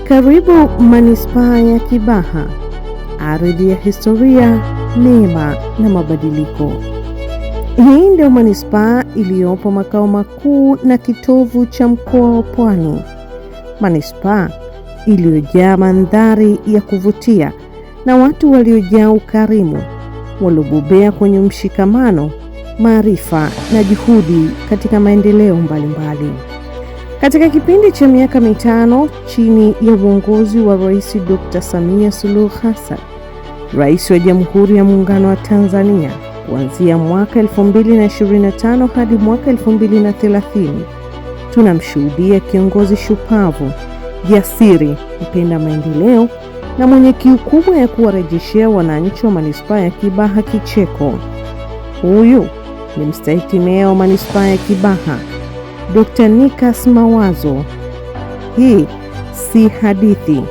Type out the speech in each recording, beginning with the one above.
Karibu manispaa ya Kibaha, ardhi ya historia, neema na mabadiliko. Hii ndio manispaa iliyopo makao makuu na kitovu cha mkoa wa Pwani. Manispaa iliyojaa mandhari ya kuvutia na watu waliojaa ukarimu, waliobobea kwenye mshikamano, maarifa na juhudi katika maendeleo mbalimbali. Katika kipindi cha miaka 5 chini ya uongozi wa Rais Dr. Samia Suluhu Hassan, Rais wa Jamhuri ya Muungano wa Tanzania, kuanzia mwaka 2025 hadi mwaka 2030, tunamshuhudia kiongozi shupavu, jasiri, mpenda maendeleo na mwenye kiu kubwa ya kuwarejeshea wananchi wa manispaa ya Kibaha kicheko. Huyu ni mstahiki meya wa manispaa ya Kibaha, Dr. Nikas Mawazo. Hii si hadithi,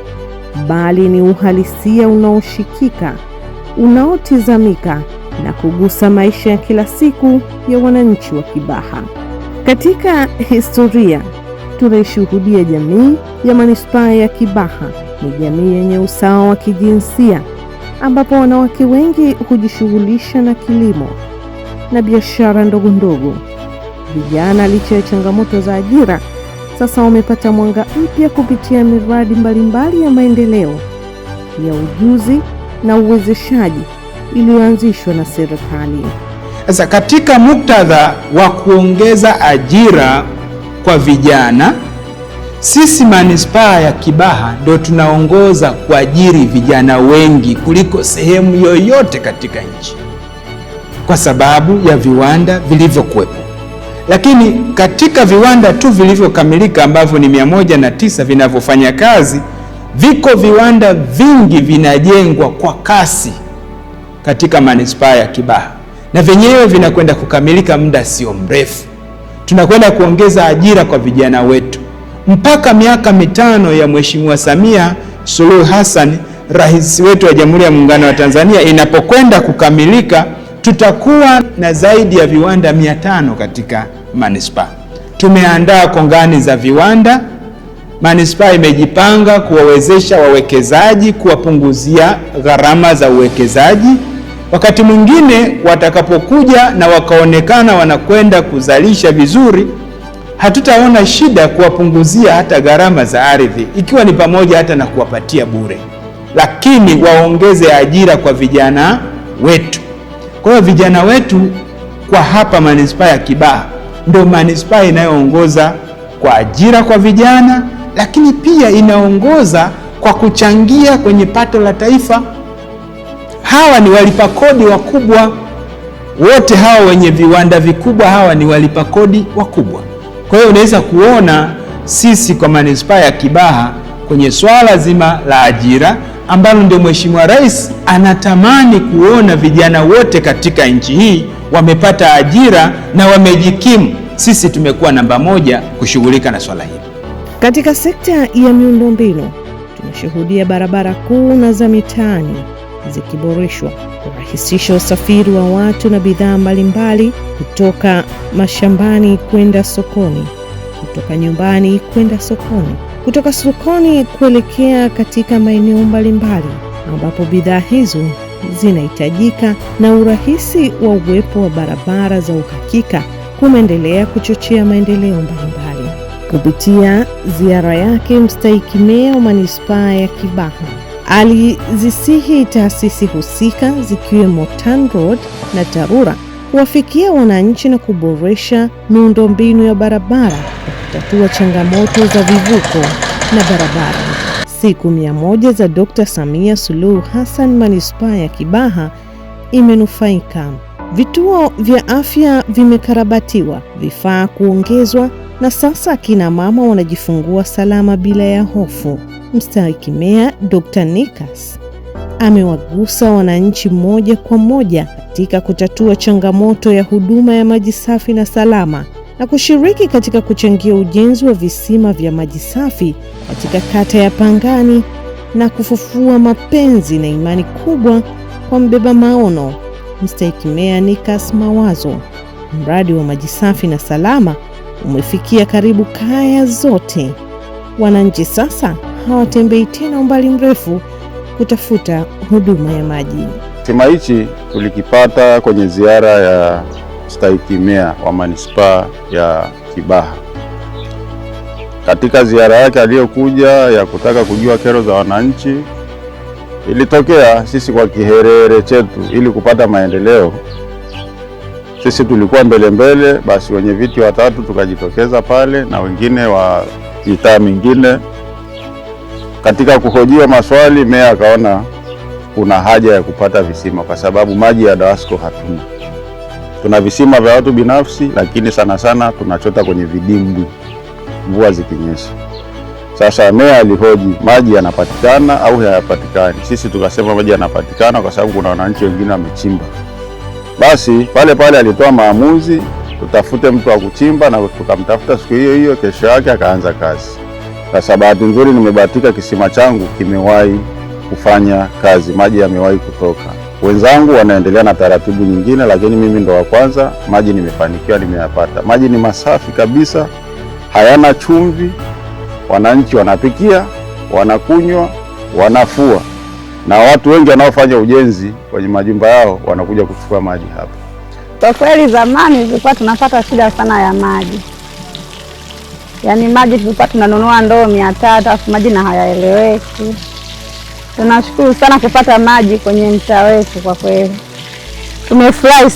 bali ni uhalisia unaoshikika, unaotizamika na kugusa maisha ya kila siku ya wananchi wa Kibaha. Katika historia, tunaishuhudia jamii ya manispaa ya Kibaha ni jamii yenye usawa wa kijinsia, ambapo wanawake wengi hujishughulisha na kilimo na biashara ndogo ndogo. Vijana, licha ya changamoto za ajira, sasa wamepata mwanga mpya kupitia miradi mbalimbali ya maendeleo ya ujuzi na uwezeshaji iliyoanzishwa na serikali. Sasa katika muktadha wa kuongeza ajira kwa vijana, sisi manispaa ya Kibaha ndio tunaongoza kuajiri vijana wengi kuliko sehemu yoyote katika nchi, kwa sababu ya viwanda vilivyokuwepo. Lakini katika viwanda tu vilivyokamilika ambavyo ni 109 vinavyofanya kazi, viko viwanda vingi vinajengwa kwa kasi katika manispaa ya Kibaha, na vyenyewe vinakwenda kukamilika muda sio mrefu. Tunakwenda kuongeza ajira kwa vijana wetu. Mpaka miaka 5 ya Mheshimiwa Samia Suluhu Hassan, rais wetu wa Jamhuri ya Muungano wa Tanzania, inapokwenda kukamilika, tutakuwa na zaidi ya viwanda 500 katika manispaa. Tumeandaa kongani za viwanda. Manispaa imejipanga kuwawezesha wawekezaji, kuwapunguzia gharama za uwekezaji. Wakati mwingine watakapokuja na wakaonekana wanakwenda kuzalisha vizuri, hatutaona shida kuwapunguzia hata gharama za ardhi, ikiwa ni pamoja hata na kuwapatia bure, lakini waongeze ajira kwa vijana wetu. Kwa hiyo vijana wetu kwa hapa manispaa ya Kibaha ndio manispaa inayoongoza kwa ajira kwa vijana, lakini pia inaongoza kwa kuchangia kwenye pato la taifa. Hawa ni walipa kodi wakubwa. Wote hawa wenye viwanda vikubwa, hawa ni walipa kodi wakubwa. Kwa hiyo unaweza kuona sisi kwa manispaa ya Kibaha kwenye swala zima la ajira, ambalo ndio Mheshimiwa Rais anatamani kuona vijana wote katika nchi hii wamepata ajira na wamejikimu, sisi tumekuwa namba 1 kushughulika na swala hili. Katika sekta ya miundombinu, tunashuhudia barabara kuu na za mitaani zikiboreshwa kurahisisha usafiri wa watu na bidhaa mbalimbali, kutoka mashambani kwenda sokoni, kutoka nyumbani kwenda sokoni, kutoka sokoni kuelekea katika maeneo mbalimbali ambapo bidhaa hizo zinahitajika, na urahisi wa uwepo wa barabara za uhakika kumeendelea kuchochea maendeleo mbalimbali. Kupitia ziara yake, mstahiki meya wa manispaa ya Kibaha alizisihi taasisi husika zikiwemo TANROADS na TARURA kuwafikia wananchi na kuboresha miundombinu ya barabara na kutatua changamoto za vivuko na barabara. Siku 100 za Dr. Samia Suluhu Hassan, manispaa ya Kibaha imenufaika. Vituo vya afya vimekarabatiwa, vifaa kuongezwa, na sasa akina mama wanajifungua salama bila ya hofu. Mstahiki meya Dr. Nikas amewagusa wananchi moja kwa moja katika kutatua changamoto ya huduma ya maji safi na salama, na kushiriki katika kuchangia ujenzi wa visima vya maji safi katika kata ya Pangani, na kufufua mapenzi na imani kubwa kwa mbeba maono mstahiki meya Nikas Mawazo. Mradi wa maji safi na salama umefikia karibu kaya zote. Wananchi sasa hawatembei tena umbali mrefu kutafuta huduma ya maji. Kisima hichi tulikipata kwenye ziara ya Mstahiki Meya wa Manispaa ya Kibaha. Katika ziara yake aliyokuja ya kutaka kujua kero za wananchi, ilitokea sisi kwa kiherehere chetu ili kupata maendeleo. Sisi tulikuwa mbele, basi wenye viti watatu tukajitokeza pale na wengine wa mitaa mingine. Katika kuhojiwa maswali, meya akaona kuna haja ya kupata visima kwa sababu maji ya Dawasco hatuna. Tuna visima vya watu binafsi, lakini sana sana tunachota kwenye vidimbwi mvua zikinyesha. Sasa meya alihoji maji yanapatikana au hayapatikani. Sisi tukasema maji yanapatikana kwa sababu kuna wananchi wengine wamechimba. Basi pale alitoa maamuzi tutafute mtu wa kuchimba, na tukamtafuta siku hiyo. Kesho yake akaanza kazi. Sasa bahati nzuri nimebahatika, kisima changu kimewahi kufanya kazi, maji yamewahi kutoka. Wenzangu wanaendelea na taratibu nyingine, lakini mimi ndo wa kwanza. Maji nimefanikiwa, nimeyapata. Maji ni masafi kabisa, hayana chumvi. Wananchi wanapikia, wanakunywa, wanafua, na watu wengi wanaofanya ujenzi kwenye majumba yao wanakuja kuchukua maji hapa. Kwa kweli zamani tulikuwa tunapata shida sana ya maji. Yaani maji tulikuwa tunanunua ndoo 300, afu maji na hayaeleweki. Tunashukuru sana kupata maji kwenye mtaa wetu, kwa kweli tumefurahi.